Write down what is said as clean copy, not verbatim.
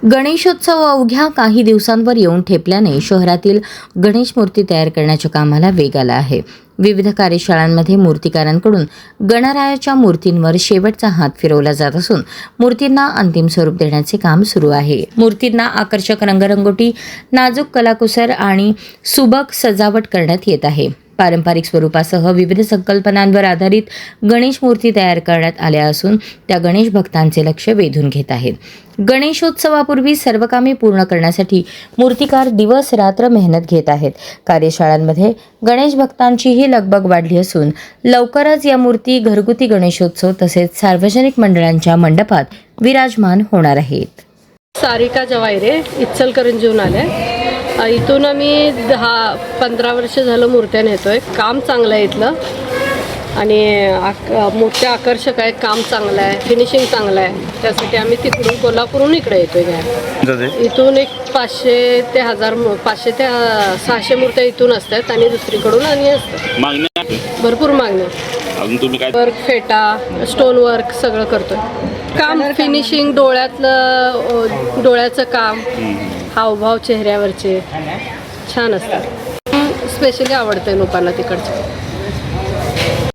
गणेशोत्सव अवघ्या काही दिवसांवर येऊन ठेपल्याने शहरातील गणेश मूर्ती तयार करण्याच्या कामाला वेग आला आहे. विविध कार्यशाळांमध्ये मूर्तिकारांकडून गणरायाच्या मूर्तींवर शेवटचा हात फिरवला जात असून मूर्तींना अंतिम स्वरूप देण्याचे काम सुरू आहे. मूर्तींना आकर्षक रंगरंगोटी, नाजूक कलाकुसर आणि सुबक सजावट करण्यात येत आहे. पारंपरिक स्वरूपासह विविध संकल्पनांवर आधारित गणेश मूर्ती तयार करण्यात आल्या असून त्या गणेश भक्तांचे लक्ष वेधून घेत आहेत. गणेशोत्सवापूर्वी सर्व कामे पूर्ण करण्यासाठी मूर्तिकार दिवस रात्र मेहनत घेत आहेत. कार्यशाळांमध्ये गणेश भक्तांचीही लगबग वाढली असून लवकरच या मूर्ती घरगुती गणेशोत्सव तसेच सार्वजनिक मंडळांच्या मंडपात विराजमान होणार आहेत. सारिका जवायरे इचलकरंजीहून आले. इथून आम्ही 10-15 वर्ष झालं मूर्त्या नेतोय. काम चांगलं आहे इथलं आणि मूर्त्या आकर्षक आहेत, काम चांगलं आहे, फिनिशिंग चांगलं आहे. त्यासाठी आम्ही तिकडून कोल्हापूरहून इकडे येतोय घ्यायला. इथून एक 500 ते 600 मूर्त्या इथून असतात आणि दुसरीकडून आणि असतात. भरपूर मागणी. वर्क, फेटा, स्टोन वर्क सगळं करतोय. काम फिनिशिंग, डोळ्याचं काम, हावभाव चेहऱ्यावरचे छान असतात. स्पेशली आवडतंय लोकांना तिकडचं.